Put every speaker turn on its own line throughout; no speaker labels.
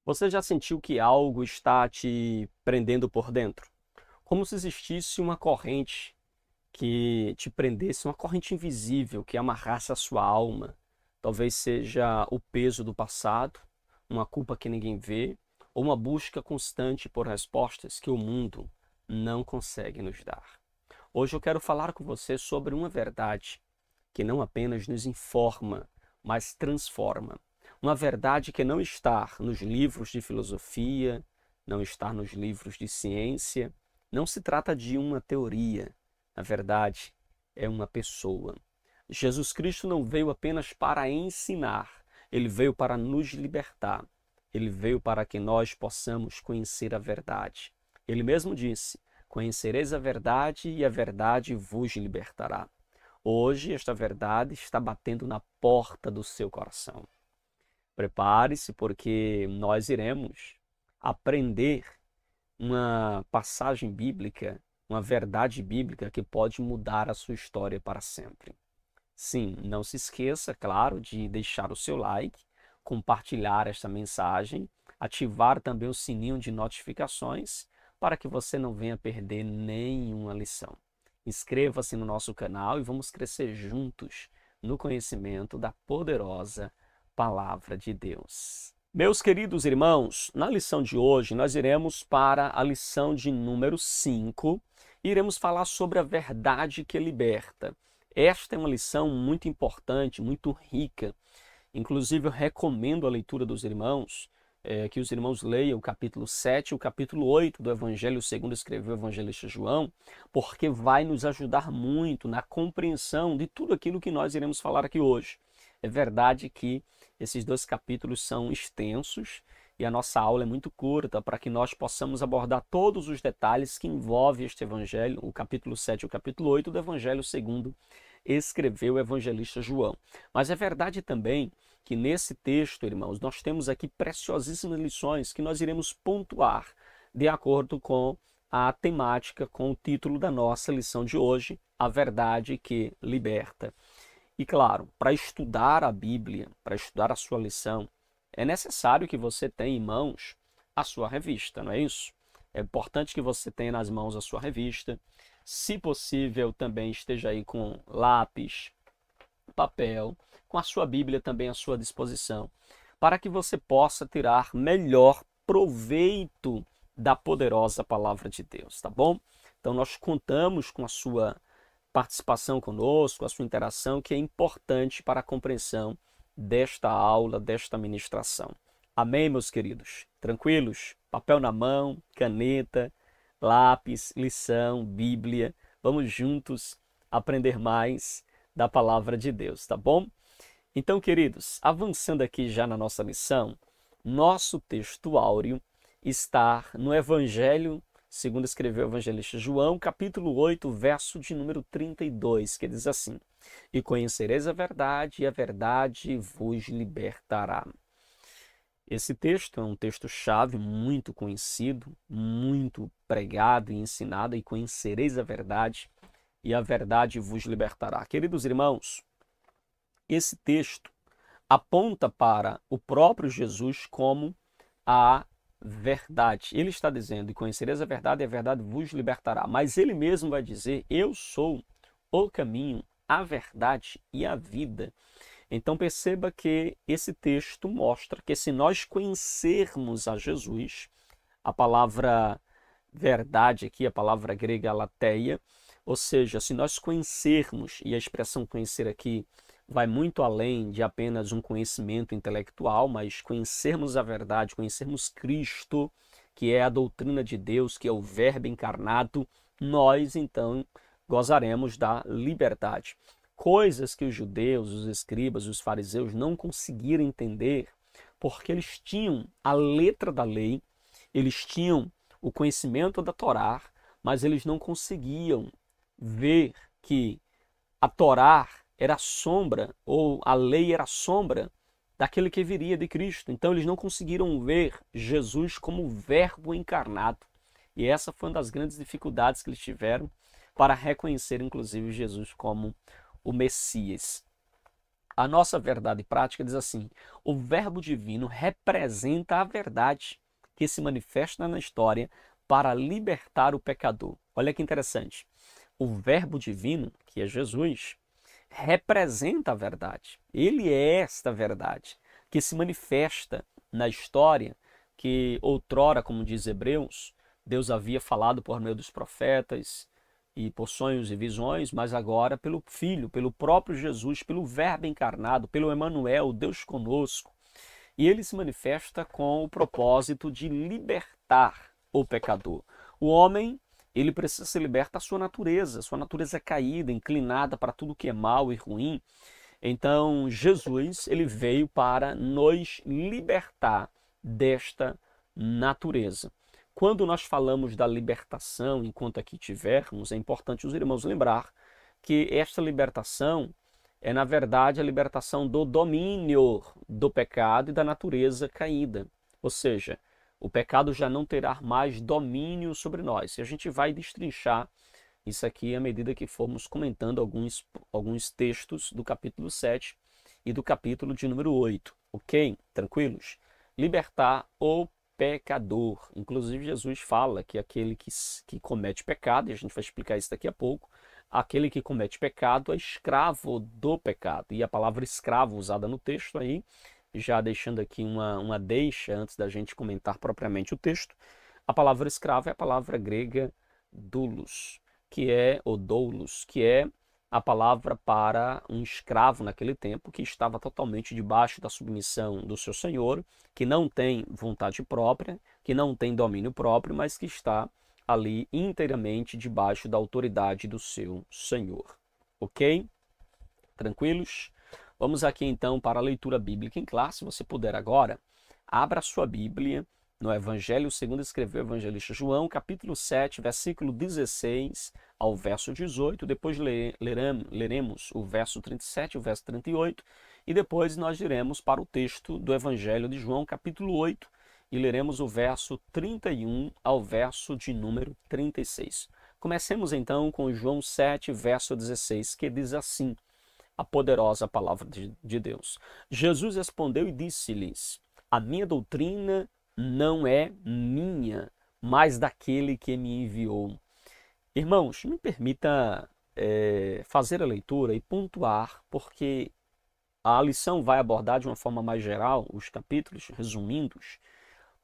Você já sentiu que algo está te prendendo por dentro? Como se existisse uma corrente que te prendesse, uma corrente invisível que amarrasse a sua alma. Talvez seja o peso do passado, uma culpa que ninguém vê, ou uma busca constante por respostas que o mundo não consegue nos dar. Hoje eu quero falar com você sobre uma verdade que não apenas nos informa, mas transforma. Uma verdade que não está nos livros de filosofia, não está nos livros de ciência, não se trata de uma teoria. Na verdade, é uma pessoa. Jesus Cristo não veio apenas para ensinar, ele veio para nos libertar. Ele veio para que nós possamos conhecer a verdade. Ele mesmo disse: conhecereis a verdade e a verdade vos libertará. Hoje, esta verdade está batendo na porta do seu coração. Prepare-se, porque nós iremos aprender uma passagem bíblica, uma verdade bíblica que pode mudar a sua história para sempre. Sim, não se esqueça, claro, de deixar o seu like, compartilhar esta mensagem, ativar também o sininho de notificações para que você não venha perder nenhuma lição. Inscreva-se no nosso canal e vamos crescer juntos no conhecimento da poderosa Palavra de Deus. Meus queridos irmãos, na lição de hoje nós iremos para a lição de número 5 e iremos falar sobre a verdade que liberta. Esta é uma lição muito importante, muito rica. Inclusive eu recomendo a leitura dos irmãos, que os irmãos leiam o capítulo 7 e o capítulo 8 do Evangelho segundo escreveu o evangelista João, porque vai nos ajudar muito na compreensão de tudo aquilo que nós iremos falar aqui hoje. É verdade que esses dois capítulos são extensos e a nossa aula é muito curta para que nós possamos abordar todos os detalhes que envolvem este evangelho, o capítulo 7 e o capítulo 8 do Evangelho segundo escreveu o evangelista João. Mas é verdade também que nesse texto, irmãos, nós temos aqui preciosíssimas lições que nós iremos pontuar de acordo com a temática, com o título da nossa lição de hoje, a verdade que liberta. E claro, para estudar a Bíblia, para estudar a sua lição, é necessário que você tenha em mãos a sua revista, não é isso? É importante que você tenha nas mãos a sua revista. Se possível, também esteja aí com lápis, papel, com a sua Bíblia também à sua disposição, para que você possa tirar melhor proveito da poderosa Palavra de Deus, tá bom? Então nós contamos com a sua participação conosco, a sua interação, que é importante para a compreensão desta aula, desta ministração. Amém, meus queridos? Tranquilos? Papel na mão, caneta, lápis, lição, Bíblia. Vamos juntos aprender mais da palavra de Deus, tá bom? Então, queridos, avançando aqui já na nossa lição, nosso texto áureo está no Evangelho segundo escreveu o evangelista João, capítulo 8, verso de número 32, que diz assim: e conhecereis a verdade, e a verdade vos libertará. Esse texto é um texto-chave muito conhecido, muito pregado e ensinado, e conhecereis a verdade, e a verdade vos libertará. Queridos irmãos, esse texto aponta para o próprio Jesus como a verdade. Ele está dizendo: e conhecereis a verdade, e a verdade vos libertará. Mas ele mesmo vai dizer: eu sou o caminho, a verdade e a vida. Então perceba que esse texto mostra que se nós conhecermos a Jesus, a palavra verdade aqui, a palavra grega aletheia, ou seja, se nós conhecermos, e a expressão conhecer aqui vai muito além de apenas um conhecimento intelectual, mas conhecermos a verdade, conhecermos Cristo, que é a doutrina de Deus, que é o Verbo encarnado, nós então gozaremos da liberdade. Coisas que os judeus, os escribas, os fariseus não conseguiram entender, porque eles tinham a letra da lei, eles tinham o conhecimento da Torá, mas eles não conseguiam ver que a Torá era sombra, ou a lei era sombra daquele que viria de Cristo. Então eles não conseguiram ver Jesus como o Verbo encarnado. E essa foi uma das grandes dificuldades que eles tiveram para reconhecer, inclusive, Jesus como o Messias. A nossa verdade prática diz assim: o verbo divino representa a verdade que se manifesta na história para libertar o pecador. Olha que interessante. O verbo divino, que é Jesus, representa a verdade. Ele é esta verdade que se manifesta na história que outrora, como diz Hebreus, Deus havia falado por meio dos profetas e por sonhos e visões, mas agora pelo Filho, pelo próprio Jesus, pelo Verbo encarnado, pelo Emanuel, Deus conosco. E ele se manifesta com o propósito de libertar o pecador. O homem, ele precisa ser liberto da sua natureza caída, inclinada para tudo que é mal e ruim. Então, Jesus, ele veio para nos libertar desta natureza. Quando nós falamos da libertação, enquanto aqui tivermos, é importante os irmãos lembrar que esta libertação é, na verdade, a libertação do domínio do pecado e da natureza caída. Ou seja, o pecado já não terá mais domínio sobre nós. E a gente vai destrinchar isso aqui à medida que formos comentando alguns textos do capítulo 7 e do capítulo de número 8. Ok? Tranquilos? Libertar o pecador. Inclusive, Jesus fala que aquele que comete pecado, e a gente vai explicar isso daqui a pouco, aquele que comete pecado é escravo do pecado. E a palavra escravo usada no texto aí, já deixando aqui uma deixa antes da gente comentar propriamente o texto, a palavra escravo é a palavra grega doulos, ou doulos, que é a palavra para um escravo naquele tempo que estava totalmente debaixo da submissão do seu senhor, que não tem vontade própria, que não tem domínio próprio, mas que está ali inteiramente debaixo da autoridade do seu senhor. Ok? Tranquilos? Vamos aqui então para a leitura bíblica em classe. Se você puder agora, abra sua Bíblia no Evangelho segundo escreveu o evangelista João, capítulo 7, versículo 16 ao verso 18. Depois leremos o verso 37 e o verso 38. E depois nós iremos para o texto do Evangelho de João, capítulo 8, e leremos o verso 31 ao verso de número 36. Comecemos então com João 7, verso 16, que diz assim, a poderosa palavra de Deus. Jesus respondeu e disse-lhes: a minha doutrina não é minha, mas daquele que me enviou. Irmãos, me permita fazer a leitura e pontuar, porque a lição vai abordar de uma forma mais geral os capítulos, resumindo-os,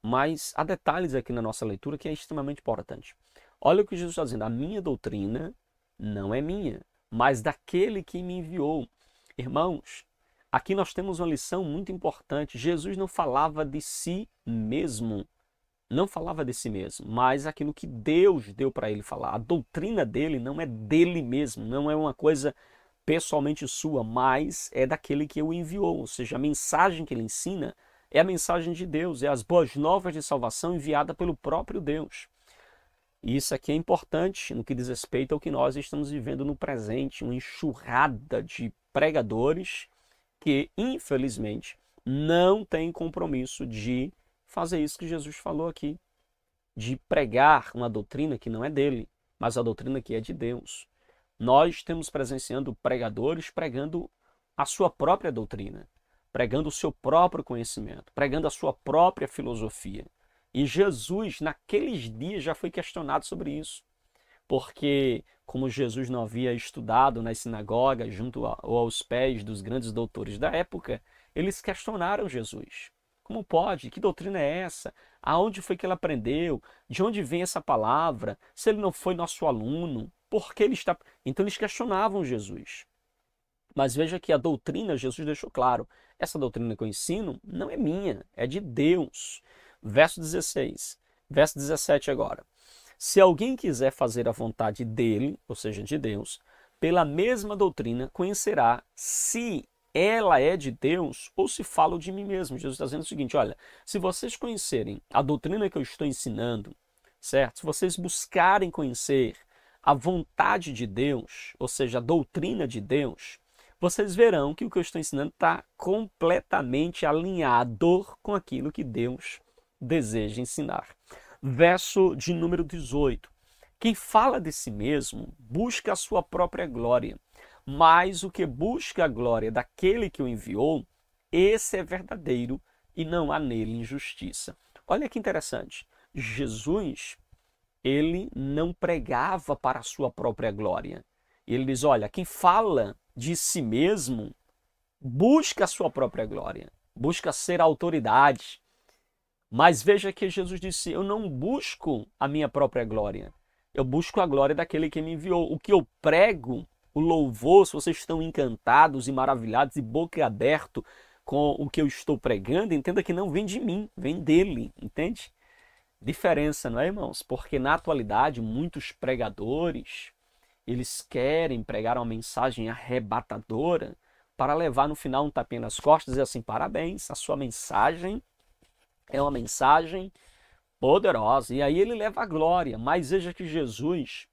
mas há detalhes aqui na nossa leitura que é extremamente importante. Olha o que Jesus está dizendo: a minha doutrina não é minha, mas daquele que me enviou. Irmãos, aqui nós temos uma lição muito importante. Jesus não falava de si mesmo, mas aquilo que Deus deu para ele falar. A doutrina dele não é dele mesmo, não é uma coisa pessoalmente sua, mas é daquele que o enviou. Ou seja, a mensagem que ele ensina é a mensagem de Deus, é as boas novas de salvação enviada pelo próprio Deus. E isso aqui é importante no que diz respeito ao que nós estamos vivendo no presente, uma enxurrada de pregadores que, infelizmente, não têm compromisso de fazer isso que Jesus falou aqui, de pregar uma doutrina que não é dele, mas a doutrina que é de Deus. Nós temos presenciando pregadores pregando a sua própria doutrina, pregando o seu próprio conhecimento, pregando a sua própria filosofia. E Jesus, naqueles dias, já foi questionado sobre isso. Porque, como Jesus não havia estudado nas sinagogas, junto aos pés dos grandes doutores da época, eles questionaram Jesus. Como pode? Que doutrina é essa? Aonde foi que ele aprendeu? De onde vem essa palavra? Se ele não foi nosso aluno, por que ele está... Então eles questionavam Jesus. Mas veja que a doutrina, Jesus deixou claro, essa doutrina que eu ensino não é minha, é de Deus. Verso 16, verso 17 agora. Se alguém quiser fazer a vontade dele, ou seja, de Deus, pela mesma doutrina, conhecerá se ela é de Deus ou se falo de mim mesmo. Jesus está dizendo o seguinte, olha, se vocês conhecerem a doutrina que eu estou ensinando, certo? Se vocês buscarem conhecer a vontade de Deus, ou seja, a doutrina de Deus, vocês verão que o que eu estou ensinando está completamente alinhado com aquilo que Deus deseja ensinar. Verso de número 18. Quem fala de si mesmo busca a sua própria glória, Mas o que busca a glória daquele que o enviou, esse é verdadeiro e não há nele injustiça. Olha que interessante. Jesus, ele não pregava para a sua própria glória. Ele diz, olha, quem fala de si mesmo busca a sua própria glória, busca ser autoridade. Mas veja que Jesus disse, eu não busco a minha própria glória, eu busco a glória daquele que me enviou. O que eu prego, o louvor, se vocês estão encantados e maravilhados e boca aberta com o que eu estou pregando, entenda que não vem de mim, vem dele, entende? Diferença, não é, irmãos? Porque na atualidade, muitos pregadores, eles querem pregar uma mensagem arrebatadora para levar no final um tapinha nas costas e dizer assim, parabéns, a sua mensagem é uma mensagem poderosa. E aí ele leva a glória. Mas veja que Jesus,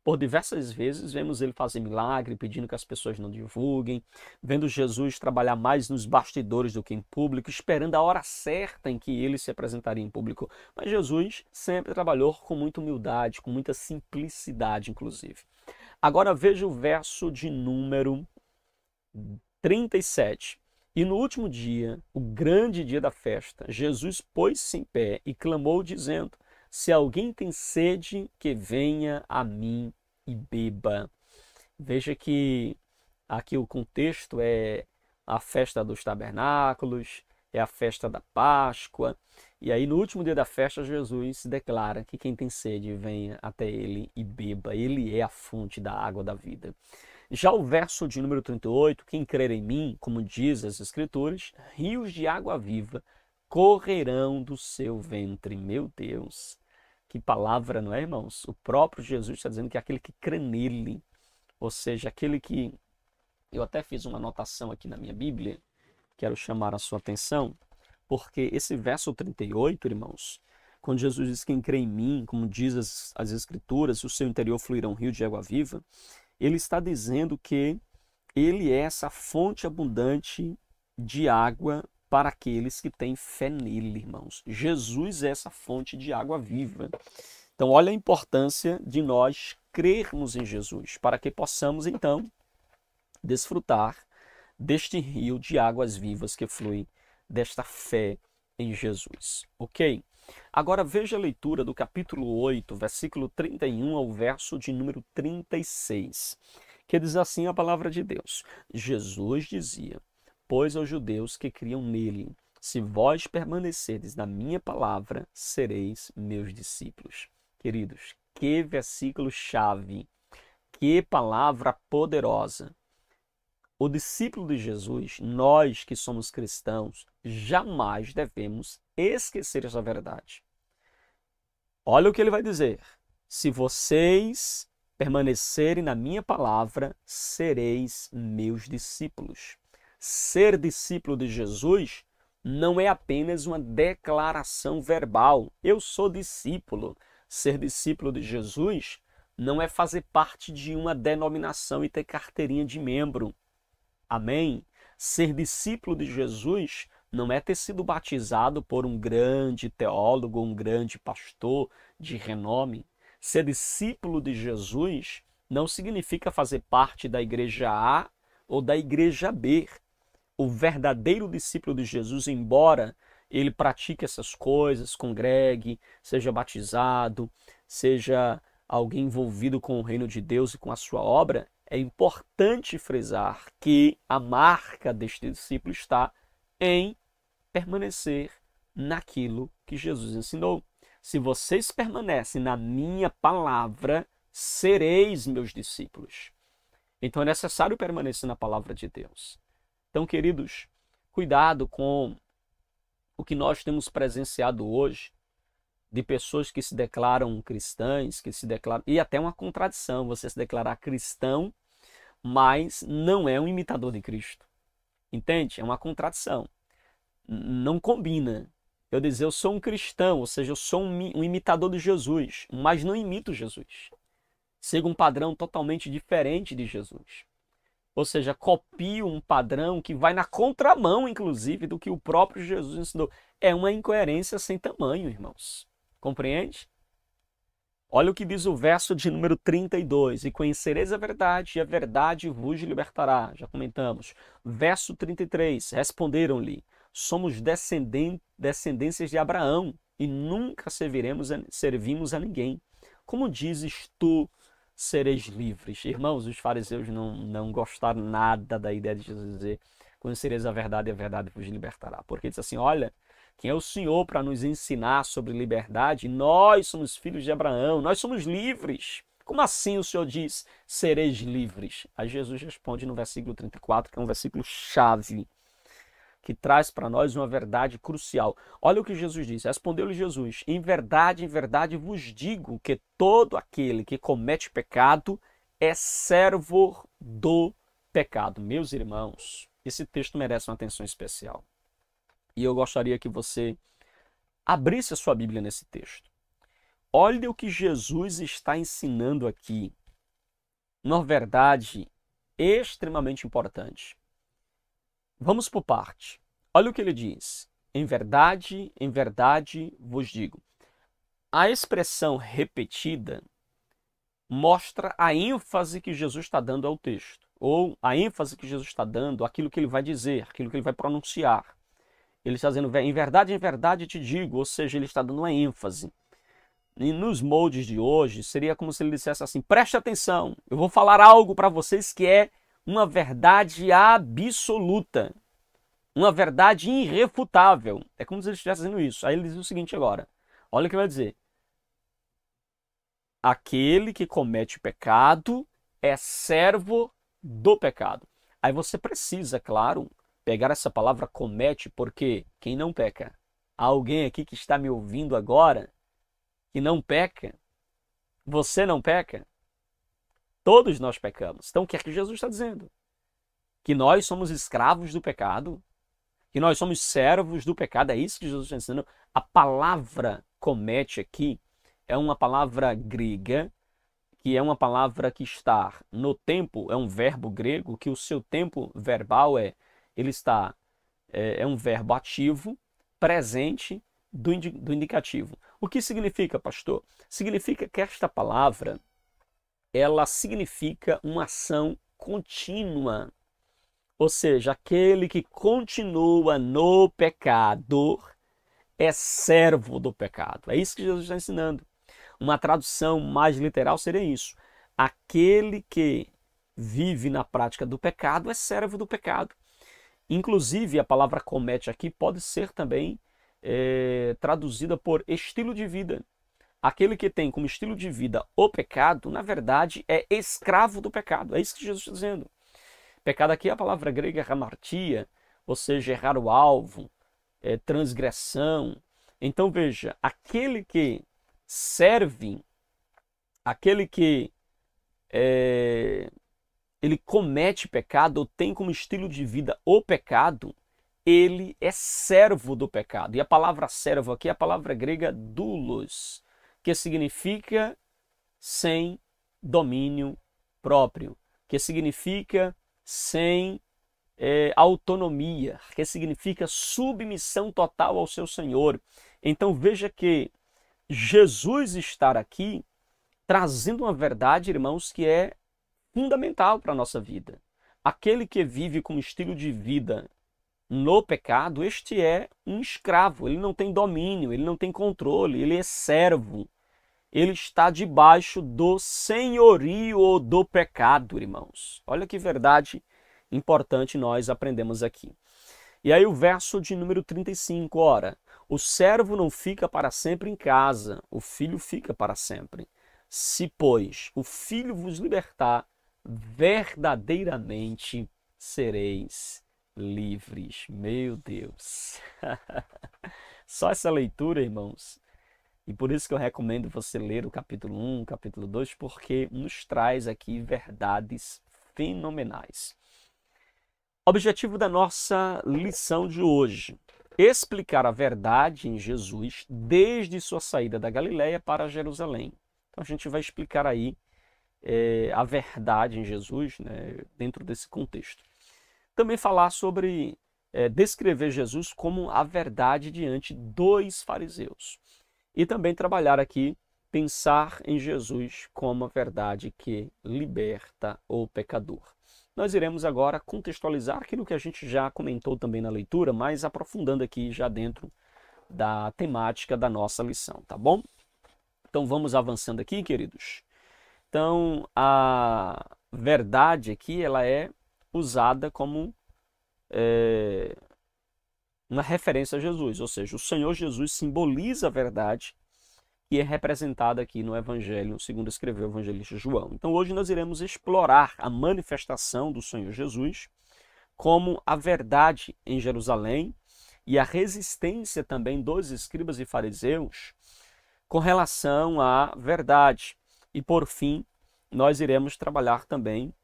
por diversas vezes, vemos ele fazer milagre, pedindo que as pessoas não divulguem, vendo Jesus trabalhar mais nos bastidores do que em público, esperando a hora certa em que ele se apresentaria em público. Mas Jesus sempre trabalhou com muita humildade, com muita simplicidade, inclusive. Agora veja o verso de número 37. E no último dia, o grande dia da festa, Jesus pôs-se em pé e clamou, dizendo, se alguém tem sede, que venha a mim e beba. Veja que aqui o contexto é a festa dos tabernáculos, é a festa da Páscoa. E aí no último dia da festa, Jesus declara que quem tem sede, venha até ele e beba. Ele é a fonte da água da vida. Já o verso de número 38, quem crer em mim, como diz as Escrituras, rios de água viva correrão do seu ventre. Meu Deus, que palavra, não é, irmãos? O próprio Jesus está dizendo que é aquele que crê nele, ou seja, aquele que... Eu até fiz uma anotação aqui na minha Bíblia, quero chamar a sua atenção, porque esse verso 38, irmãos, quando Jesus diz quem crê em mim, como diz as Escrituras, o seu interior fluirá um rio de água viva, ele está dizendo que ele é essa fonte abundante de água para aqueles que têm fé nele, irmãos. Jesus é essa fonte de água viva. Então, olha a importância de nós crermos em Jesus, para que possamos, então, desfrutar deste rio de águas vivas que flui desta fé em Jesus. Ok? Agora veja a leitura do capítulo 8, versículo 31 ao verso de número 36, que diz assim a palavra de Deus. Jesus dizia, pois aos judeus que criam nele, se vós permanecerdes na minha palavra, sereis meus discípulos. Queridos, que versículo chave, que palavra poderosa. O discípulo de Jesus, nós que somos cristãos, jamais devemos esquecer essa verdade. Olha o que ele vai dizer. Se vocês permanecerem na minha palavra, sereis meus discípulos. Ser discípulo de Jesus não é apenas uma declaração verbal. Eu sou discípulo. Ser discípulo de Jesus não é fazer parte de uma denominação e ter carteirinha de membro. Amém? Ser discípulo de Jesus não é ter sido batizado por um grande teólogo, um grande pastor de renome. Ser discípulo de Jesus não significa fazer parte da igreja A ou da igreja B. O verdadeiro discípulo de Jesus, embora ele pratique essas coisas, congregue, seja batizado, seja alguém envolvido com o reino de Deus e com a sua obra, é importante frisar que a marca deste discípulo está em permanecer naquilo que Jesus ensinou. Se vocês permanecem na minha palavra, sereis meus discípulos. Então é necessário permanecer na palavra de Deus. Então, queridos, cuidado com o que nós temos presenciado hoje, de pessoas que se declaram cristãs, que se declaram... E até uma contradição, você se declarar cristão, mas não é um imitador de Cristo. Entende? É uma contradição. Não combina. Eu dizer, eu sou um cristão, ou seja, eu sou um imitador de Jesus, mas não imito Jesus. Sigo um padrão totalmente diferente de Jesus. Ou seja, copio um padrão que vai na contramão, inclusive, do que o próprio Jesus ensinou. É uma incoerência sem tamanho, irmãos. Compreende? Olha o que diz o verso de número 32. E conhecereis a verdade, e a verdade vos libertará. Já comentamos. Verso 33. Responderam-lhe: somos descendências de Abraão, e nunca servimos a ninguém. Como dizes tu, sereis livres? Irmãos, os fariseus não gostaram nada da ideia de Jesus dizer: conhecereis a verdade, e a verdade vos libertará. Porque diz assim: olha, quem é o Senhor para nos ensinar sobre liberdade? Nós somos filhos de Abraão, nós somos livres. Como assim o Senhor diz, sereis livres? Aí Jesus responde no versículo 34, que é um versículo chave, que traz para nós uma verdade crucial. Olha o que Jesus diz. Respondeu-lhe Jesus: em verdade vos digo que todo aquele que comete pecado é servo do pecado. Meus irmãos, esse texto merece uma atenção especial. E eu gostaria que você abrisse a sua Bíblia nesse texto. Olha o que Jesus está ensinando aqui. Uma verdade extremamente importante. Vamos por parte. Olha o que ele diz. Em verdade vos digo. A expressão repetida mostra a ênfase que Jesus está dando ao texto. Ou a ênfase que Jesus está dando àquilo que ele vai dizer, aquilo que ele vai pronunciar. Ele está dizendo, em verdade te digo, ou seja, ele está dando uma ênfase. E nos moldes de hoje, seria como se ele dissesse assim, preste atenção, eu vou falar algo para vocês que é uma verdade absoluta, uma verdade irrefutável. É como se ele estivesse dizendo isso. Aí ele diz o seguinte agora, olha o que ele vai dizer. Aquele que comete pecado é servo do pecado. Aí você precisa, claro, pegar essa palavra comete, porque quem não peca? Há alguém aqui que está me ouvindo agora que não peca? Você não peca? Todos nós pecamos. Então o que é que Jesus está dizendo? Que nós somos escravos do pecado? Que nós somos servos do pecado? É isso que Jesus está ensinando. A palavra comete aqui é uma palavra grega, que é uma palavra que está no tempo, é um verbo grego, que o seu tempo verbal é um verbo ativo, presente do indicativo. O que significa, pastor? Significa que esta palavra, ela significa uma ação contínua. Ou seja, aquele que continua no pecado é servo do pecado. É isso que Jesus está ensinando. Uma tradução mais literal seria isso. Aquele que vive na prática do pecado é servo do pecado. Inclusive, a palavra comete aqui pode ser também traduzida por estilo de vida. Aquele que tem como estilo de vida o pecado, na verdade, é escravo do pecado. É isso que Jesus está dizendo. Pecado aqui é a palavra grega hamartia, ou seja, errar o alvo, transgressão. Então veja, aquele que serve, aquele que ele comete pecado ou tem como estilo de vida o pecado, ele é servo do pecado. E a palavra servo aqui é a palavra grega doulos, que significa sem domínio próprio, que significa sem autonomia, que significa submissão total ao seu Senhor. Então veja que Jesus está aqui trazendo uma verdade, irmãos, que é fundamental para a nossa vida. Aquele que vive com estilo de vida no pecado, este é um escravo, ele não tem domínio, ele não tem controle, ele é servo. Ele está debaixo do senhorio do pecado, irmãos. Olha que verdade importante nós aprendemos aqui. E aí o verso de número 35, ora, o servo não fica para sempre em casa, o filho fica para sempre. Se, pois, o filho vos libertar, verdadeiramente sereis livres. Meu Deus! Só essa leitura, irmãos. E por isso que eu recomendo você ler o capítulo 1, capítulo 2, porque nos traz aqui verdades fenomenais. Objetivo da nossa lição de hoje: explicar a verdade em Jesus desde sua saída da Galileia para Jerusalém. Então a gente vai explicar aí a verdade em Jesus, né, dentro desse contexto. Também falar sobre descrever Jesus como a verdade diante dos fariseus. E também trabalhar aqui pensar em Jesus como a verdade que liberta o pecador. Nós iremos agora contextualizar aquilo que a gente já comentou também na leitura, mas aprofundando aqui já dentro da temática da nossa lição, tá bom? Então vamos avançando aqui, queridos. Então a verdade aqui ela é usada como uma referência a Jesus, ou seja, o Senhor Jesus simboliza a verdade que é representada aqui no Evangelho, segundo escreveu o evangelista João. Então hoje nós iremos explorar a manifestação do Senhor Jesus como a verdade em Jerusalém e a resistência também dos escribas e fariseus com relação à verdade. E por fim, nós iremos trabalhar também,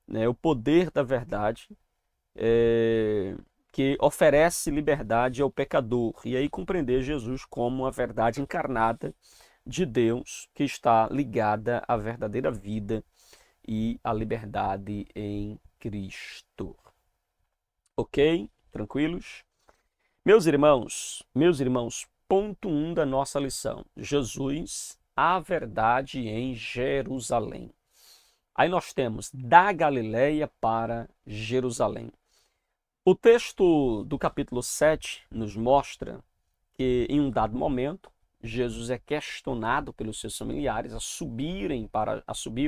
né, o poder da verdade que oferece liberdade ao pecador. E aí compreender Jesus como a verdade encarnada de Deus que está ligada à verdadeira vida e à liberdade em Cristo. Ok? Tranquilos? Meus irmãos, ponto 1 da nossa lição. Jesus, a verdade em Jerusalém. Aí nós temos da Galileia para Jerusalém. O texto do capítulo 7 nos mostra que em um dado momento Jesus é questionado pelos seus familiares a subir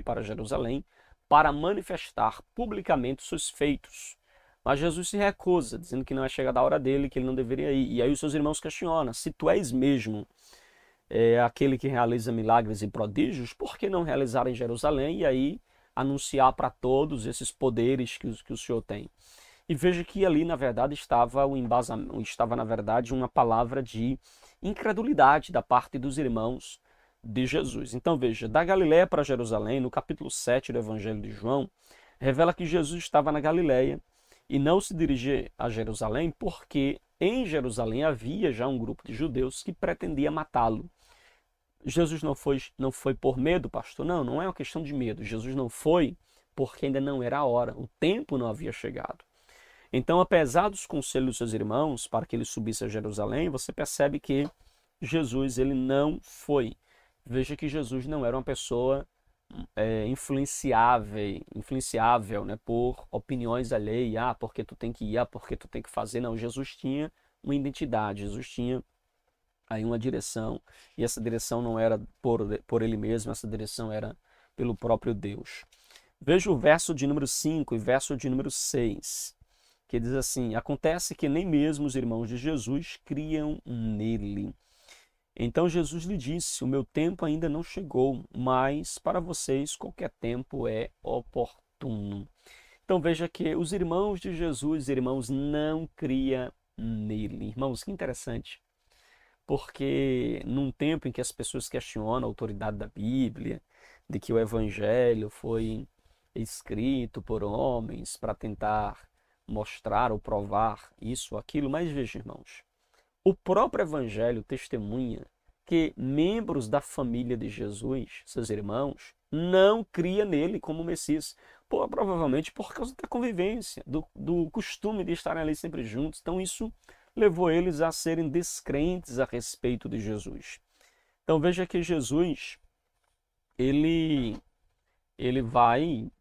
para Jerusalém para manifestar publicamente os seus feitos. Mas Jesus se recusa, dizendo que não é chegada a hora dele, que ele não deveria ir. E aí os seus irmãos questionam: se tu és mesmo aquele que realiza milagres e prodígios, por que não realizar em Jerusalém e aí anunciar para todos esses poderes que o Senhor tem? E veja que ali, na verdade, estava na verdade, uma palavra de incredulidade da parte dos irmãos de Jesus. Então, veja, da Galileia para Jerusalém, no capítulo 7 do Evangelho de João, revela que Jesus estava na Galileia e não se dirigia a Jerusalém porque em Jerusalém havia já um grupo de judeus que pretendia matá-lo. Jesus não foi por medo, pastor? Não, não é uma questão de medo. Jesus não foi porque ainda não era a hora, o tempo não havia chegado. Então, apesar dos conselhos dos seus irmãos para que ele subisse a Jerusalém, você percebe que Jesus ele não foi. Veja que Jesus não era uma pessoa influenciável, né, por opiniões alheias, porque tu tem que ir, porque tu tem que fazer. Não, Jesus tinha uma identidade, Jesus tinha aí uma direção, e essa direção não era por ele mesmo, essa direção era pelo próprio Deus. Veja o verso de número 5 e verso de número 6. Que diz assim: acontece que nem mesmo os irmãos de Jesus criam nele. Então Jesus lhe disse: o meu tempo ainda não chegou, mas para vocês qualquer tempo é oportuno. Então veja que os irmãos de Jesus, irmãos, não criam nele. Irmãos, que interessante. Porque num tempo em que as pessoas questionam a autoridade da Bíblia, de que o Evangelho foi escrito por homens para tentar mostrar ou provar isso ou aquilo, mas veja, irmãos, o próprio Evangelho testemunha que membros da família de Jesus, seus irmãos, não criam nele como Messias, provavelmente por causa da convivência, do costume de estarem ali sempre juntos. Então isso levou eles a serem descrentes a respeito de Jesus. Então veja que Jesus, ele vai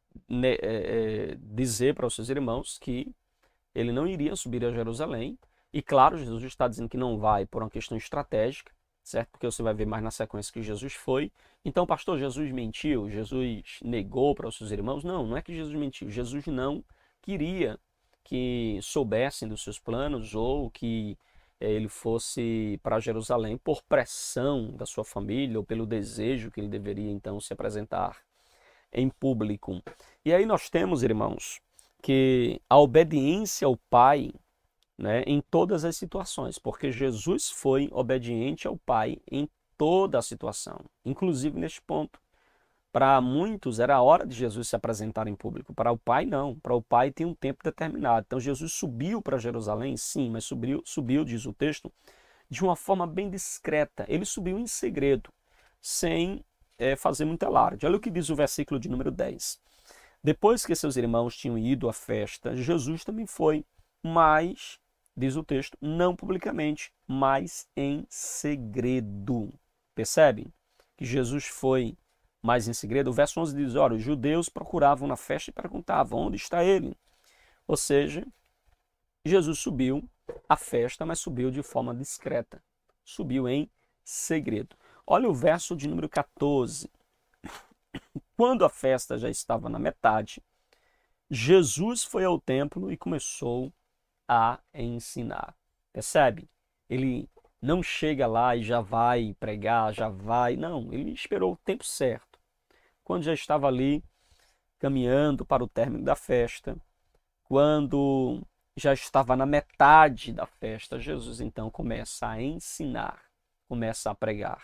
dizer para os seus irmãos que ele não iria subir a Jerusalém. E claro, Jesus está dizendo que não vai por uma questão estratégica, certo? Porque você vai ver mais na sequência que Jesus foi. Então, pastor, Jesus mentiu? Jesus negou para os seus irmãos? Não, não é que Jesus mentiu. Jesus não queria que soubessem dos seus planos ou que ele fosse para Jerusalém por pressão da sua família ou pelo desejo que ele deveria então se apresentar em público. E aí nós temos, irmãos, que a obediência ao Pai, né, em todas as situações, porque Jesus foi obediente ao Pai em toda a situação, inclusive neste ponto. Para muitos era a hora de Jesus se apresentar em público, para o Pai não, para o Pai tem um tempo determinado. Então Jesus subiu para Jerusalém, sim, mas subiu, diz o texto, de uma forma bem discreta. Ele subiu em segredo, sem fazer muito alarde. Olha o que diz o versículo de número 10. Depois que seus irmãos tinham ido à festa, Jesus também foi, mas, diz o texto, não publicamente, mas em segredo. Percebe? que Jesus foi mais em segredo, o verso 11 diz, olha, os judeus procuravam na festa e perguntavam, onde está ele? Ou seja, Jesus subiu à festa, mas subiu de forma discreta. Subiu em segredo. Olha o verso de número 14. Quando a festa já estava na metade, Jesus foi ao templo e começou a ensinar. Percebe? Ele não chega lá e já vai pregar, já vai. Não, ele esperou o tempo certo. Quando já estava ali caminhando para o término da festa, quando já estava na metade da festa, Jesus então começa a ensinar, começa a pregar.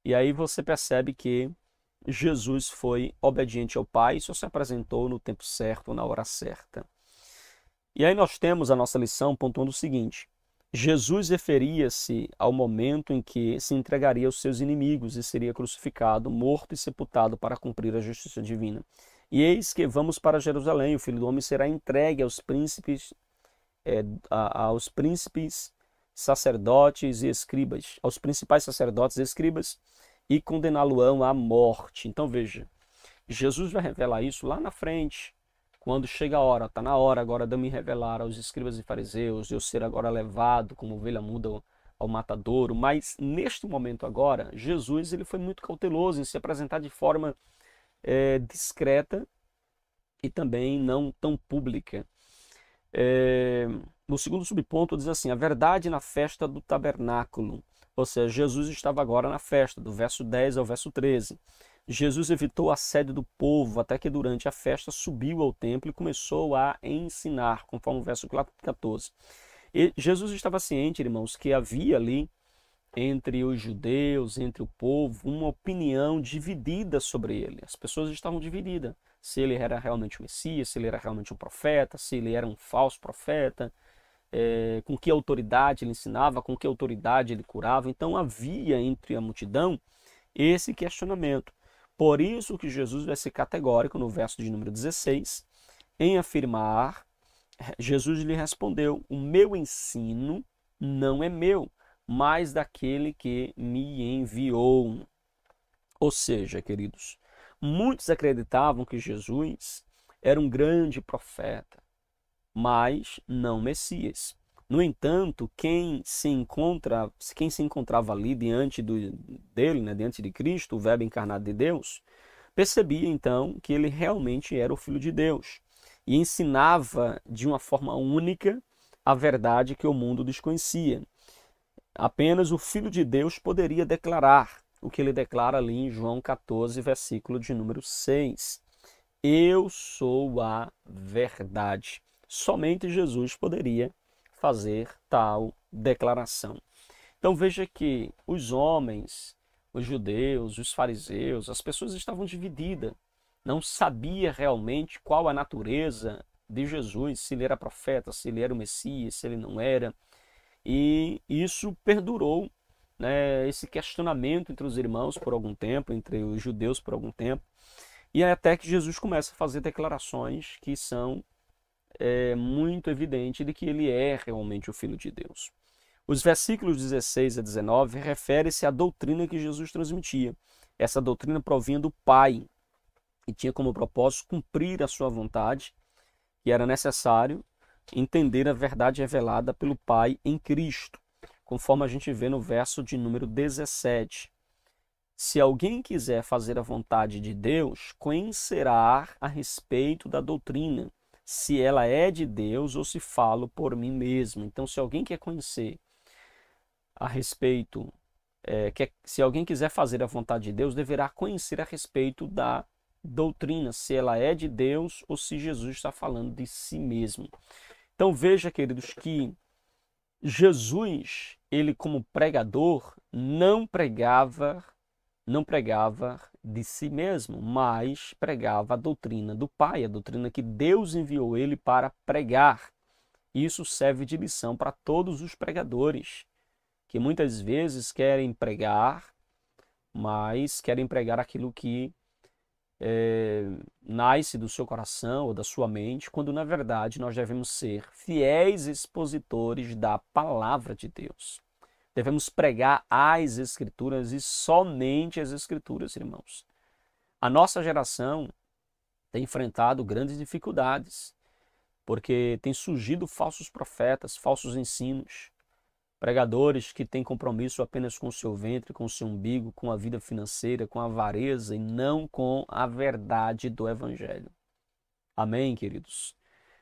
E aí você percebe que Jesus foi obediente ao Pai e só se apresentou no tempo certo, na hora certa. E aí nós temos a nossa lição pontuando o seguinte: Jesus referia-se ao momento em que se entregaria aos seus inimigos e seria crucificado, morto e sepultado para cumprir a justiça divina. E eis que vamos para Jerusalém, o Filho do Homem será entregue aos príncipes, sacerdotes e escribas, aos principais sacerdotes e escribas, e condená-lo-ão à morte. Então veja, Jesus vai revelar isso lá na frente, quando chega a hora, está na hora agora de me revelar aos escribas e fariseus, de eu ser agora levado como ovelha muda ao matadouro. Mas neste momento agora, Jesus ele foi muito cauteloso em se apresentar de forma discreta e também não tão pública. No segundo subponto diz assim, a verdade na festa do tabernáculo. Ou seja, Jesus estava agora na festa, do verso 10 ao verso 13. Jesus evitou o assédio do povo, até que durante a festa subiu ao templo e começou a ensinar, conforme o verso 14. E Jesus estava ciente, irmãos, que havia ali, entre os judeus, entre o povo, uma opinião dividida sobre ele. As pessoas estavam divididas. Se ele era realmente o Messias, se ele era realmente um profeta, se ele era um falso profeta, com que autoridade ele ensinava, com que autoridade ele curava. Então havia entre a multidão esse questionamento. Por isso que Jesus vai ser categórico no verso de número 16, em afirmar, Jesus lhe respondeu, o meu ensino não é meu, mas daquele que me enviou. Ou seja, queridos, muitos acreditavam que Jesus era um grande profeta, mas não Messias. No entanto, quem se encontrava ali diante dele, né, diante de Cristo, o Verbo encarnado de Deus, percebia então que ele realmente era o Filho de Deus e ensinava de uma forma única a verdade que o mundo desconhecia. Apenas o Filho de Deus poderia declarar o que ele declara ali em João 14, versículo de número 6. Eu sou a verdade. Somente Jesus poderia fazer tal declaração. Então veja que os homens, os judeus, os fariseus, as pessoas estavam divididas. Não sabia realmente qual a natureza de Jesus, se ele era profeta, se ele era o Messias, se ele não era. E isso perdurou, né, esse questionamento entre os irmãos por algum tempo, entre os judeus por algum tempo. E até que Jesus começa a fazer declarações que são muito evidente de que ele é realmente o Filho de Deus. Os versículos 16 a 19 referem-se à doutrina que Jesus transmitia. Essa doutrina provinha do Pai e tinha como propósito cumprir a sua vontade, que era necessário entender a verdade revelada pelo Pai em Cristo, conforme a gente vê no verso de número 17. Se alguém quiser fazer a vontade de Deus, conhecerá a respeito da doutrina, se ela é de Deus ou se falo por mim mesmo. Então, se alguém quer conhecer a respeito, se alguém quiser fazer a vontade de Deus, deverá conhecer a respeito da doutrina, se ela é de Deus ou se Jesus está falando de si mesmo. Então, veja, queridos, que Jesus, ele como pregador, não pregava de si mesmo, mas pregava a doutrina do Pai, a doutrina que Deus enviou ele para pregar. Isso serve de lição para todos os pregadores, que muitas vezes querem pregar, mas querem pregar aquilo que nasce do seu coração ou da sua mente, quando na verdade nós devemos ser fiéis expositores da palavra de Deus. Devemos pregar as Escrituras e somente as Escrituras, irmãos. A nossa geração tem enfrentado grandes dificuldades, porque tem surgido falsos profetas, falsos ensinos, pregadores que têm compromisso apenas com o seu ventre, com o seu umbigo, com a vida financeira, com a avareza e não com a verdade do Evangelho. Amém, queridos?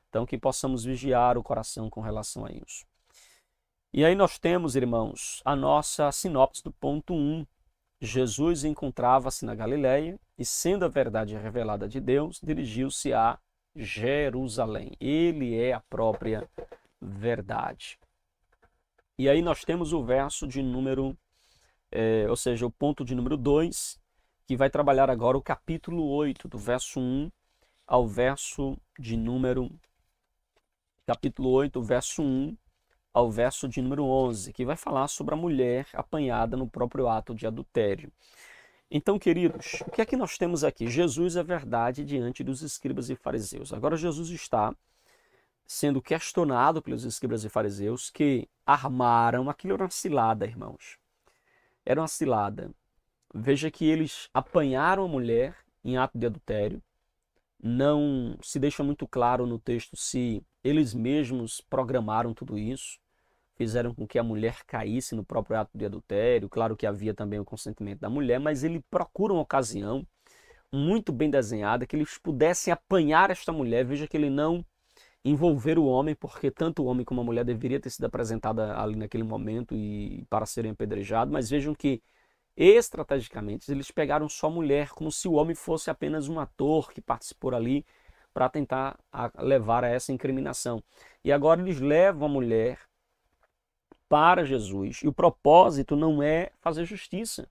Então, que possamos vigiar o coração com relação a isso. E aí nós temos, irmãos, a nossa sinopse do ponto 1. Jesus encontrava-se na Galileia e, sendo a verdade revelada de Deus, dirigiu-se a Jerusalém. Ele é a própria verdade. E aí nós temos o verso de número, ou seja, o ponto de número 2, que vai trabalhar agora o capítulo 8, do verso 1 ao verso de número, capítulo 8, verso 1 ao verso de número 11, que vai falar sobre a mulher apanhada no próprio ato de adultério. Então, queridos, o que é que nós temos aqui? Jesus é verdade diante dos escribas e fariseus. Agora Jesus está sendo questionado pelos escribas e fariseus que armaram, aquilo era uma cilada, irmãos. Era uma cilada. Veja que eles apanharam a mulher em ato de adultério. Não se deixa muito claro no texto se eles mesmos programaram tudo isso, fizeram com que a mulher caísse no próprio ato de adultério. Claro que havia também o consentimento da mulher, mas ele procura uma ocasião muito bem desenhada que eles pudessem apanhar esta mulher. Veja que ele não envolver o homem, porque tanto o homem como a mulher deveria ter sido apresentada ali naquele momento e para serem apedrejados, mas vejam que estrategicamente eles pegaram só a mulher, como se o homem fosse apenas um ator que participou ali para tentar levar a essa incriminação. E agora eles levam a mulher para Jesus. E o propósito não é fazer justiça.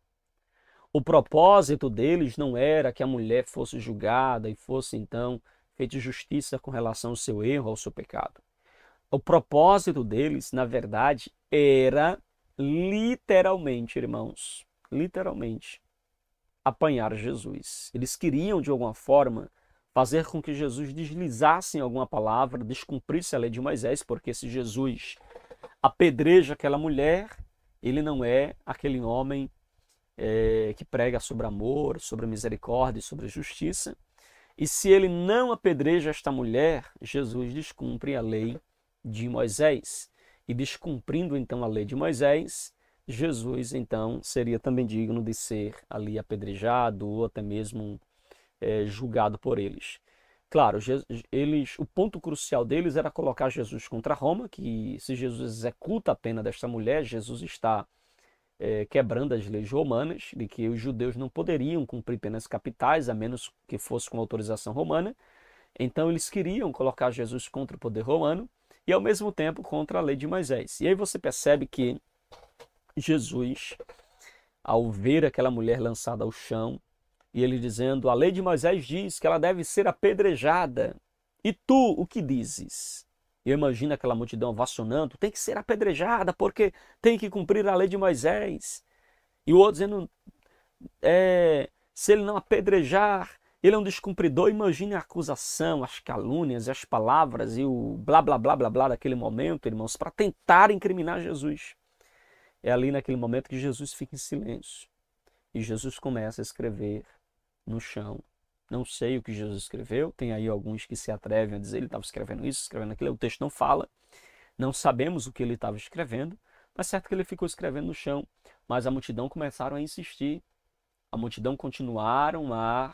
O propósito deles não era que a mulher fosse julgada e fosse então feita justiça com relação ao seu erro, ao seu pecado. O propósito deles, na verdade, era literalmente, irmãos, literalmente, apanhar Jesus. Eles queriam, de alguma forma, fazer com que Jesus deslizasse em alguma palavra, descumprisse a lei de Moisés, porque se Jesus apedreja aquela mulher, ele não é aquele homem que prega sobre amor, sobre misericórdia e sobre justiça. E se ele não apedreja esta mulher, Jesus descumpre a lei de Moisés. E descumprindo então a lei de Moisés, Jesus então seria também digno de ser ali apedrejado ou até mesmo julgado por eles. Claro, o ponto crucial deles era colocar Jesus contra Roma, que se Jesus executa a pena desta mulher, Jesus está quebrando as leis romanas, de que os judeus não poderiam cumprir penas capitais, a menos que fosse com autorização romana. Então eles queriam colocar Jesus contra o poder romano e ao mesmo tempo contra a lei de Moisés. E aí você percebe que Jesus, ao ver aquela mulher lançada ao chão, e ele dizendo, a lei de Moisés diz que ela deve ser apedrejada. E tu, o que dizes? Eu imagino aquela multidão ovacionando, tem que ser apedrejada porque tem que cumprir a lei de Moisés. E o outro dizendo, se ele não apedrejar, ele é um descumpridor. Imagine a acusação, as calúnias, as palavras e o blá, blá, blá, blá, blá daquele momento, irmãos, para tentar incriminar Jesus. É ali naquele momento que Jesus fica em silêncio. E Jesus começa a escrever no chão. Não sei o que Jesus escreveu, tem aí alguns que se atrevem a dizer ele estava escrevendo isso, escrevendo aquilo, o texto não fala, não sabemos o que ele estava escrevendo, mas certo que ele ficou escrevendo no chão, mas a multidão começaram a insistir, a multidão continuaram a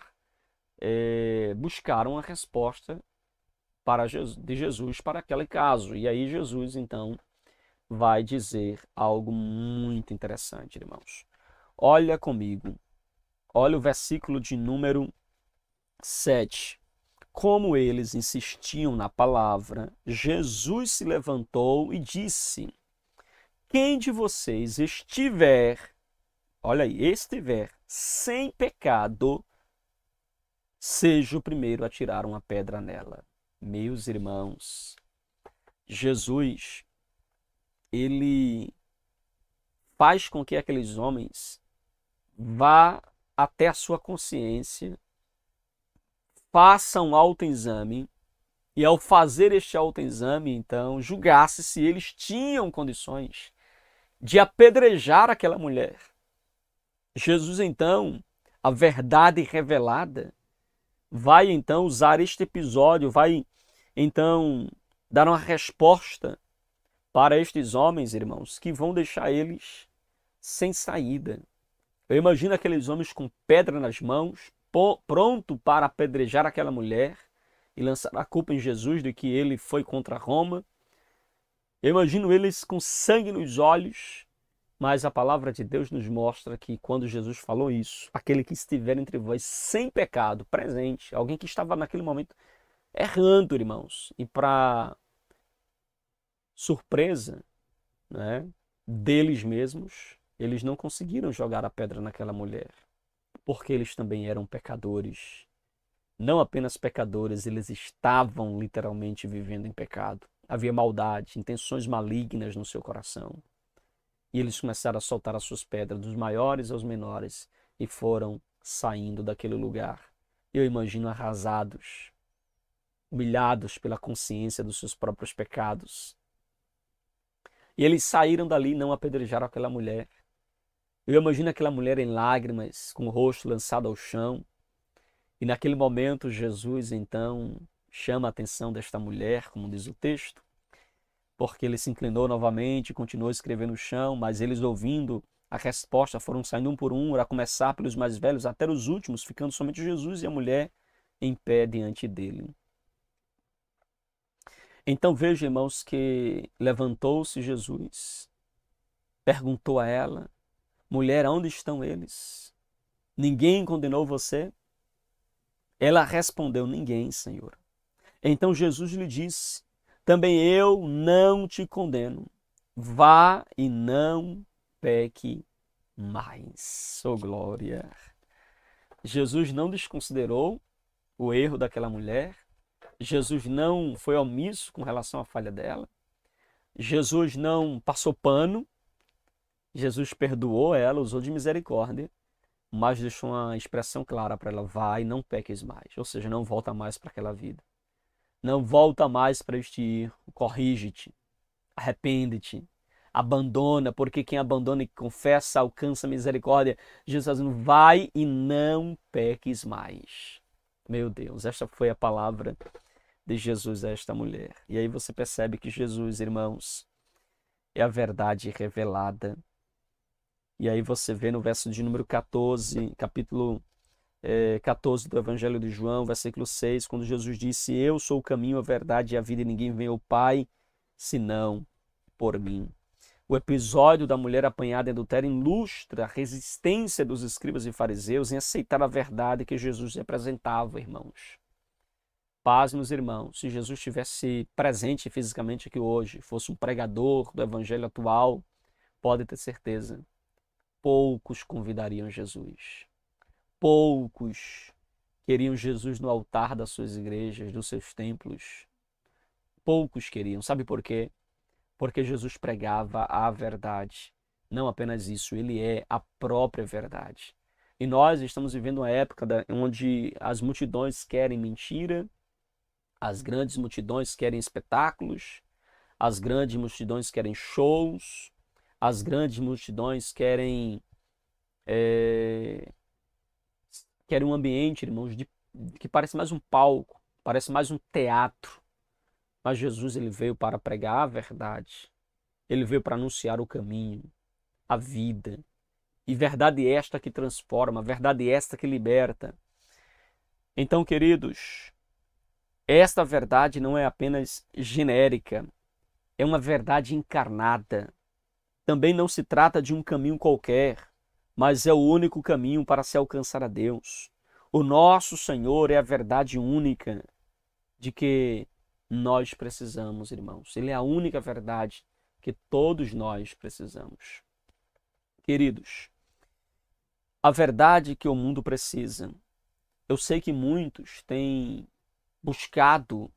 buscar uma resposta de Jesus para aquele caso, e aí Jesus então vai dizer algo muito interessante, irmãos. Olha comigo, olha o versículo de número 7. Como eles insistiam na palavra, Jesus se levantou e disse, quem de vocês estiver, olha aí, estiver sem pecado, seja o primeiro a tirar uma pedra nela. Meus irmãos, Jesus, ele faz com que aqueles homens vá até a sua consciência, faça um autoexame e ao fazer este autoexame, então, julgasse se eles tinham condições de apedrejar aquela mulher. Jesus, então, a verdade revelada, vai então usar este episódio, vai então dar uma resposta para estes homens, irmãos, que vão deixar eles sem saída. Eu imagino aqueles homens com pedra nas mãos, pronto para apedrejar aquela mulher e lançar a culpa em Jesus de que ele foi contra Roma. Eu imagino eles com sangue nos olhos, mas a palavra de Deus nos mostra que quando Jesus falou isso, aquele que estiver entre vós sem pecado, presente, alguém que estava naquele momento errando, irmãos, e para surpresa, né, deles mesmos, eles não conseguiram jogar a pedra naquela mulher, porque eles também eram pecadores. Não apenas pecadores, eles estavam literalmente vivendo em pecado. Havia maldade, intenções malignas no seu coração. E eles começaram a soltar as suas pedras, dos maiores aos menores, e foram saindo daquele lugar. Eu imagino arrasados, humilhados pela consciência dos seus próprios pecados. E eles saíram dali e não apedrejaram aquela mulher. Eu imagino aquela mulher em lágrimas, com o rosto lançado ao chão. E naquele momento Jesus então chama a atenção desta mulher, como diz o texto, porque ele se inclinou novamente, continuou a escrever no chão, mas eles ouvindo a resposta foram saindo um por um, a começar pelos mais velhos até os últimos, ficando somente Jesus e a mulher em pé diante dele. Então veja, irmãos, que levantou-se Jesus, perguntou a ela: mulher, onde estão eles? Ninguém condenou você? Ela respondeu: ninguém, Senhor. Então Jesus lhe disse: também eu não te condeno. Vá e não peque mais. Oh, glória! Jesus não desconsiderou o erro daquela mulher. Jesus não foi omisso com relação à falha dela. Jesus não passou pano. Jesus perdoou ela, usou de misericórdia, mas deixou uma expressão clara para ela: vai e não peques mais. Ou seja, não volta mais para aquela vida. Não volta mais para este erro. Corrige-te, arrepende-te, abandona, porque quem abandona e confessa alcança misericórdia. Jesus está dizendo: vai e não peques mais. Meu Deus, esta foi a palavra de Jesus a esta mulher. E aí você percebe que Jesus, irmãos, é a verdade revelada. E aí você vê no verso de número 14, capítulo 14 do Evangelho de João, versículo 6, quando Jesus disse: eu sou o caminho, a verdade e a vida, e ninguém vem ao Pai senão por mim. O episódio da mulher apanhada em adultério ilustra a resistência dos escribas e fariseus em aceitar a verdade que Jesus representava, irmãos. Paz, meus irmãos, se Jesus estivesse presente fisicamente aqui hoje, fosse um pregador do evangelho atual, pode ter certeza, poucos convidariam Jesus. Poucos queriam Jesus no altar das suas igrejas, dos seus templos. Poucos queriam. Sabe por quê? Porque Jesus pregava a verdade. Não apenas isso, ele é a própria verdade. E nós estamos vivendo uma época onde as multidões querem mentira, as grandes multidões querem espetáculos, as grandes multidões querem shows, as grandes multidões querem um ambiente, irmãos, que parece mais um palco, parece mais um teatro. Mas Jesus, ele veio para pregar a verdade. Ele veio para anunciar o caminho, a vida. E verdade esta que transforma, verdade esta que liberta. Então, queridos, esta verdade não é apenas genérica, é uma verdade encarnada. Também não se trata de um caminho qualquer, mas é o único caminho para se alcançar a Deus. O nosso Senhor é a verdade única de que nós precisamos, irmãos. Ele é a única verdade que todos nós precisamos. Queridos, a verdade que o mundo precisa. Eu sei que muitos têm buscado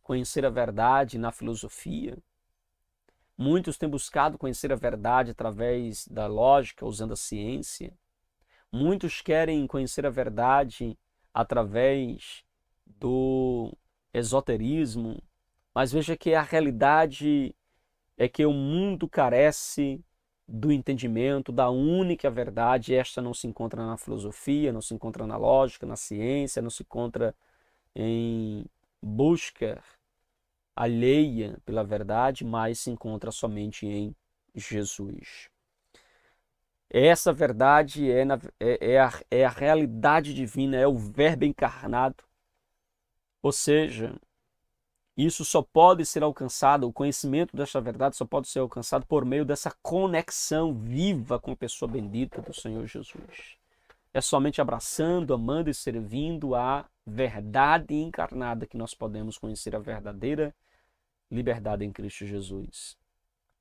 conhecer a verdade na filosofia. Muitos têm buscado conhecer a verdade através da lógica, usando a ciência. Muitos querem conhecer a verdade através do esoterismo. Mas veja que a realidade é que o mundo carece do entendimento da única verdade. Esta não se encontra na filosofia, não se encontra na lógica, na ciência, não se encontra em busca alheia pela verdade, mas se encontra somente em Jesus. Essa verdade é a realidade divina, é o Verbo encarnado. Ou seja, isso só pode ser alcançado, o conhecimento desta verdade só pode ser alcançado por meio dessa conexão viva com a pessoa bendita do Senhor Jesus. É somente abraçando, amando e servindo a verdade encarnada que nós podemos conhecer a verdadeira liberdade em Cristo Jesus.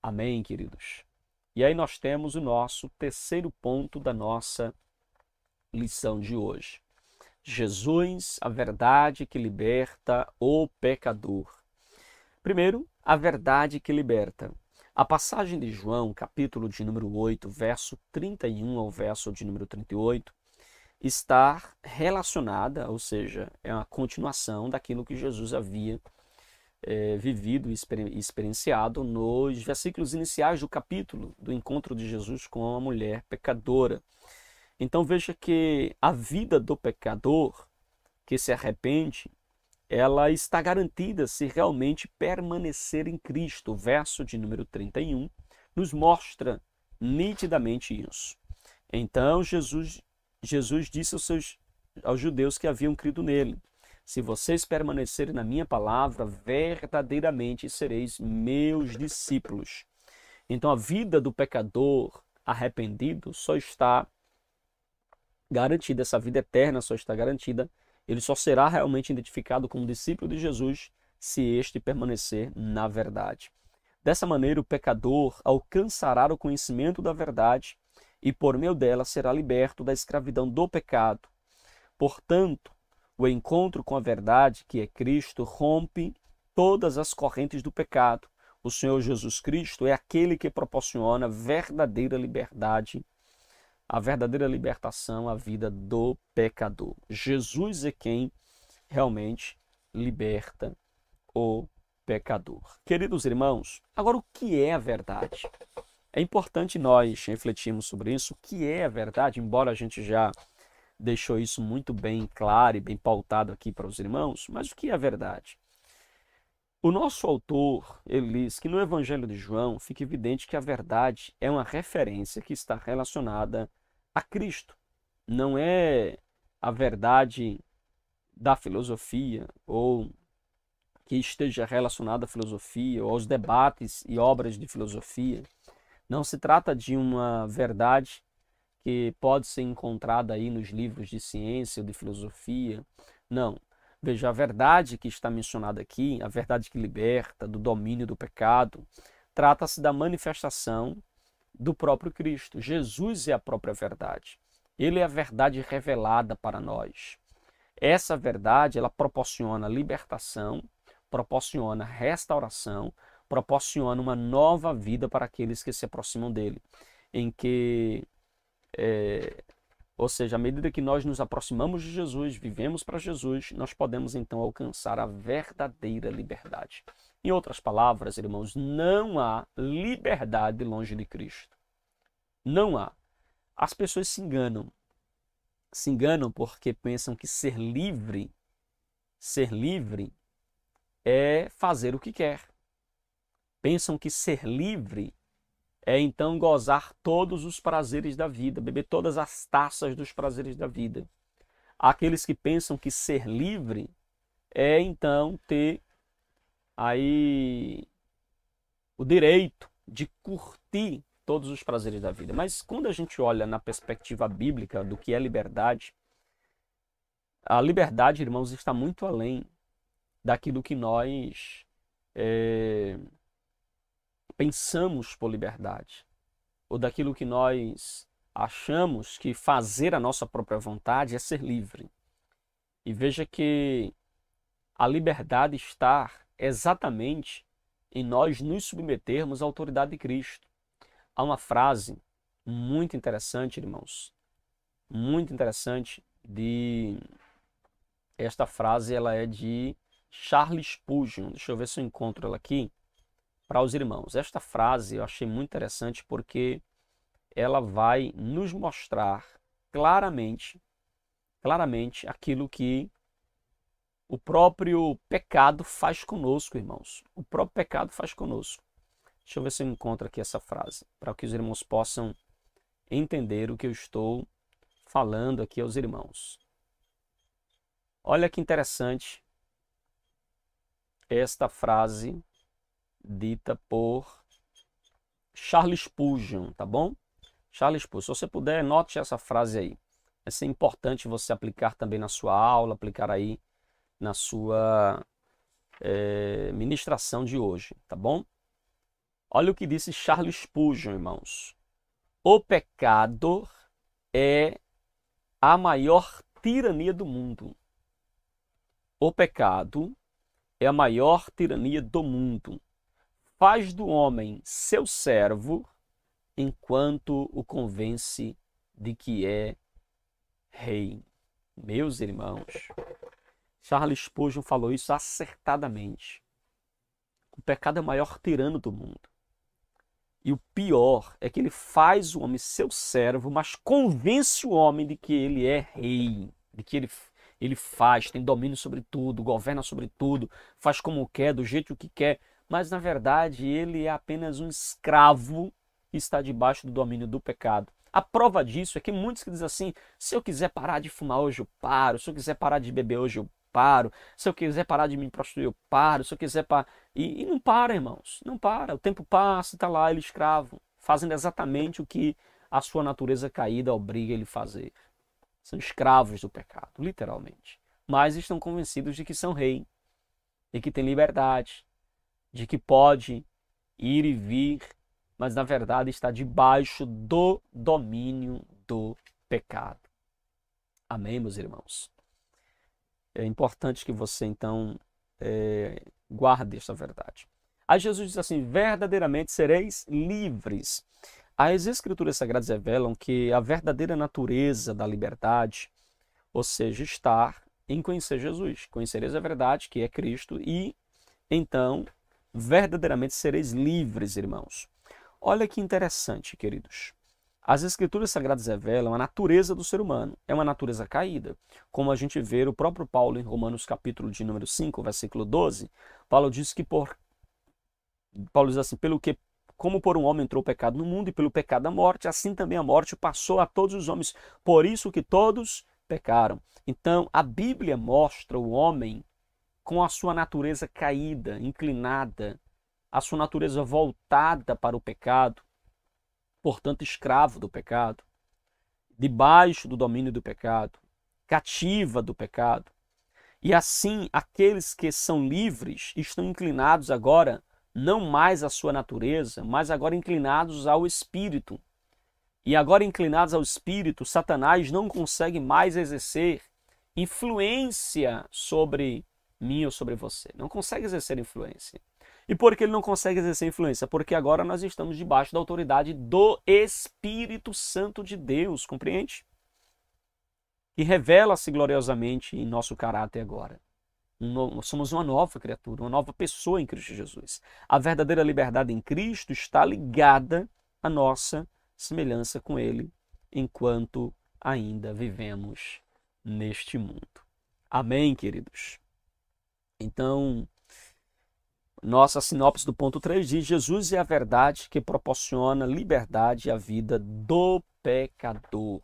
Amém, queridos? E aí nós temos o nosso terceiro ponto da nossa lição de hoje. Jesus, a verdade que liberta o pecador. Primeiro, a verdade que liberta. A passagem de João, capítulo de número 8, verso 31 ao verso de número 38, está relacionada, ou seja, é uma continuação daquilo que Jesus havia vivido e experienciado nos versículos iniciais do capítulo, do encontro de Jesus com a mulher pecadora. Então veja que a vida do pecador que se arrepende, ela está garantida se realmente permanecer em Cristo. O verso de número 31 nos mostra nitidamente isso. Então Jesus disse aos judeus que haviam crido nele: se vocês permanecerem na minha palavra, verdadeiramente sereis meus discípulos. Então a vida do pecador arrependido só está garantida, essa vida eterna só está garantida, ele só será realmente identificado como discípulo de Jesus se este permanecer na verdade. Dessa maneira, o pecador alcançará o conhecimento da verdade e por meio dela será liberto da escravidão do pecado. Portanto, o encontro com a verdade, que é Cristo, rompe todas as correntes do pecado. O Senhor Jesus Cristo é aquele que proporciona verdadeira liberdade, a verdadeira libertação à vida do pecador. Jesus é quem realmente liberta o pecador. Queridos irmãos, agora o que é a verdade? É importante nós refletirmos sobre isso. O que é a verdade? Embora a gente já deixou isso muito bem claro e bem pautado aqui para os irmãos, mas o que é a verdade? O nosso autor, ele diz que no Evangelho de João fica evidente que a verdade é uma referência que está relacionada a Cristo. Não é a verdade da filosofia ou que esteja relacionada à filosofia ou aos debates e obras de filosofia. Não se trata de uma verdade que pode ser encontrada aí nos livros de ciência ou de filosofia. Não. Veja, a verdade que está mencionada aqui, a verdade que liberta do domínio do pecado, trata-se da manifestação do próprio Cristo. Jesus é a própria verdade. Ele é a verdade revelada para nós. Essa verdade, ela proporciona libertação, proporciona restauração, proporciona uma nova vida para aqueles que se aproximam dele, em que ou seja, à medida que nós nos aproximamos de Jesus, vivemos para Jesus, nós podemos então alcançar a verdadeira liberdade. Em outras palavras, irmãos, não há liberdade longe de Cristo. Não há. As pessoas se enganam. Se enganam porque pensam que ser livre é fazer o que quer. Pensam que ser livre é então gozar todos os prazeres da vida, beber todas as taças dos prazeres da vida. Aqueles que pensam que ser livre é então ter aí o direito de curtir todos os prazeres da vida. Mas quando a gente olha na perspectiva bíblica do que é liberdade, a liberdade, irmãos, está muito além daquilo que nós pensamos por liberdade, ou daquilo que nós achamos que fazer a nossa própria vontade é ser livre. E veja que a liberdade está exatamente em nós nos submetermos à autoridade de Cristo. Há uma frase muito interessante, irmãos, muito interessante, esta frase ela é de Charles Spurgeon. Deixa eu ver se eu encontro ela aqui para os irmãos. Esta frase eu achei muito interessante porque ela vai nos mostrar claramente aquilo que o próprio pecado faz conosco, irmãos. O próprio pecado faz conosco. Deixa eu ver se eu encontro aqui essa frase, para que os irmãos possam entender o que eu estou falando aqui aos irmãos. Olha que interessante esta frase dita por Charles Spurgeon, tá bom? Charles Spurgeon, se você puder, anote essa frase aí. Vai ser importante você aplicar também na sua aula, aplicar aí na sua ministração de hoje, tá bom? Olha o que disse Charles Spurgeon, irmãos. O pecado é a maior tirania do mundo. O pecado é a maior tirania do mundo. Faz do homem seu servo, enquanto o convence de que é rei. Meus irmãos, Charles Spurgeon falou isso acertadamente. O pecado é o maior tirano do mundo. E o pior é que ele faz o homem seu servo, mas convence o homem de que ele é rei, de que ele faz, tem domínio sobre tudo, governa sobre tudo, faz como quer, do jeito que quer. Mas, na verdade, ele é apenas um escravo que está debaixo do domínio do pecado. A prova disso é que muitos que dizem assim, se eu quiser parar de fumar hoje, eu paro. Se eu quiser parar de beber hoje, eu paro. Se eu quiser parar de me prostituir, eu paro. Se eu quiser parar... E não para, irmãos. Não para. O tempo passa e está lá ele escravo, fazendo exatamente o que a sua natureza caída obriga ele a fazer. São escravos do pecado, literalmente. Mas estão convencidos de que são rei, de que têm liberdade, de que pode ir e vir, mas na verdade está debaixo do domínio do pecado. Amém, meus irmãos? É importante que você então guarde esta verdade. Aí Jesus diz assim, verdadeiramente sereis livres. As Escrituras Sagradas revelam que a verdadeira natureza da liberdade, ou seja, estar em conhecer Jesus. Conhecereis a verdade, que é Cristo, e então verdadeiramente sereis livres, irmãos. Olha que interessante, queridos. As Escrituras Sagradas revelam a natureza do ser humano. É uma natureza caída. Como a gente vê o próprio Paulo em Romanos capítulo de número 5, versículo 12, Paulo diz que Paulo diz assim, como por um homem entrou o pecado no mundo e pelo pecado a morte, assim também a morte passou a todos os homens. Por isso que todos pecaram. Então, a Bíblia mostra o homem com a sua natureza caída, inclinada, a sua natureza voltada para o pecado, portanto escravo do pecado, debaixo do domínio do pecado, cativa do pecado. E assim, aqueles que são livres estão inclinados agora não mais à sua natureza, mas agora inclinados ao Espírito. E agora inclinados ao Espírito, Satanás não consegue mais exercer influência sobre mim ou sobre você. Não consegue exercer influência. E por que ele não consegue exercer influência? Porque agora nós estamos debaixo da autoridade do Espírito Santo de Deus, compreende? E revela-se gloriosamente em nosso caráter agora. Nós somos uma nova criatura, uma nova pessoa em Cristo Jesus. A verdadeira liberdade em Cristo está ligada à nossa semelhança com Ele, enquanto ainda vivemos neste mundo. Amém, queridos? Então, nossa sinopse do ponto 3 diz, Jesus é a verdade que proporciona liberdade à vida do pecador.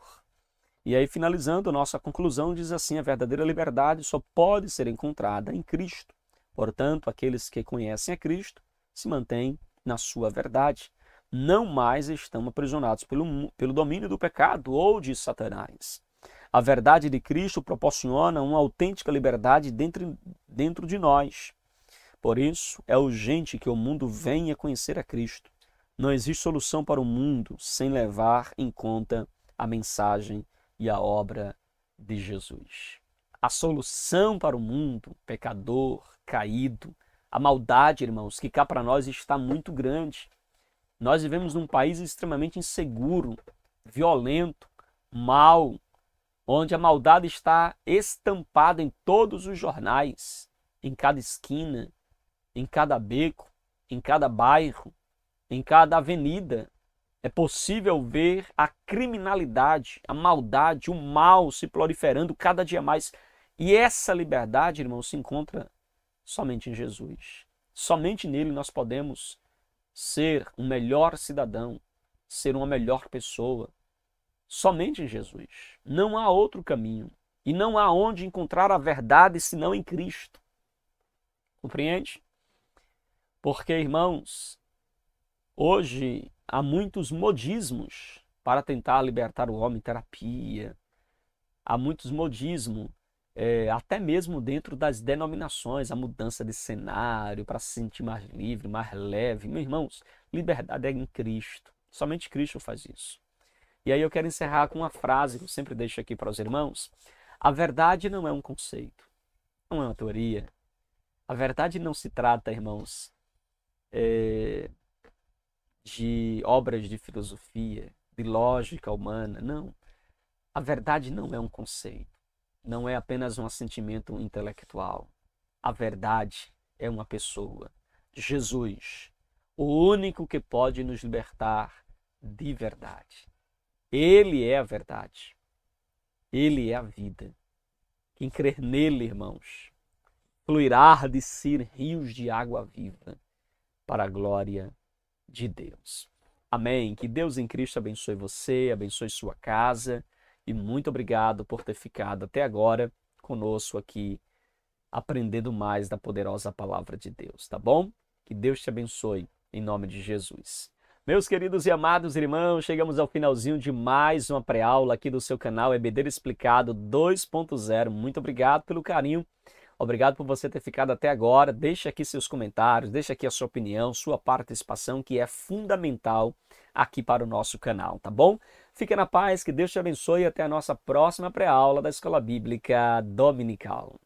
E aí, finalizando, a nossa conclusão diz assim, a verdadeira liberdade só pode ser encontrada em Cristo. Portanto, aqueles que conhecem a Cristo se mantêm na sua verdade. Não mais estão aprisionados pelo domínio do pecado ou de Satanás. A verdade de Cristo proporciona uma autêntica liberdade dentro de nós. Por isso, é urgente que o mundo venha conhecer a Cristo. Não existe solução para o mundo sem levar em conta a mensagem e a obra de Jesus. A solução para o mundo pecador, caído, a maldade, irmãos, que cá para nós está muito grande. Nós vivemos num país extremamente inseguro, violento, mau, onde a maldade está estampada em todos os jornais, em cada esquina, em cada beco, em cada bairro, em cada avenida. É possível ver a criminalidade, a maldade, o mal se proliferando cada dia mais. E essa liberdade, irmão, se encontra somente em Jesus. Somente nele nós podemos ser um melhor cidadão, ser uma melhor pessoa. Somente em Jesus. Não há outro caminho. E não há onde encontrar a verdade senão em Cristo. Compreende? Porque, irmãos, hoje há muitos modismos para tentar libertar o homem, terapia. Há muitos modismos, até mesmo dentro das denominações, a mudança de cenário para se sentir mais livre, mais leve. Meus irmãos, liberdade é em Cristo. Somente Cristo faz isso. E aí eu quero encerrar com uma frase que eu sempre deixo aqui para os irmãos. A verdade não é um conceito, não é uma teoria. A verdade não se trata, irmãos, de obras de filosofia, de lógica humana. Não. A verdade não é um conceito, não é apenas um assentimento intelectual. A verdade é uma pessoa, Jesus, o único que pode nos libertar de verdade. Ele é a verdade. Ele é a vida. Quem crer nele, irmãos, fluirá de si rios de água viva para a glória de Deus. Amém. Que Deus em Cristo abençoe você, abençoe sua casa e muito obrigado por ter ficado até agora conosco aqui, aprendendo mais da poderosa palavra de Deus, tá bom? Que Deus te abençoe em nome de Jesus. Meus queridos e amados irmãos, chegamos ao finalzinho de mais uma pré-aula aqui do seu canal EBD Explicado 2.0. Muito obrigado pelo carinho, obrigado por você ter ficado até agora. Deixe aqui seus comentários, deixe aqui a sua opinião, sua participação, que é fundamental aqui para o nosso canal, tá bom? Fique na paz, que Deus te abençoe e até a nossa próxima pré-aula da Escola Bíblica Dominical.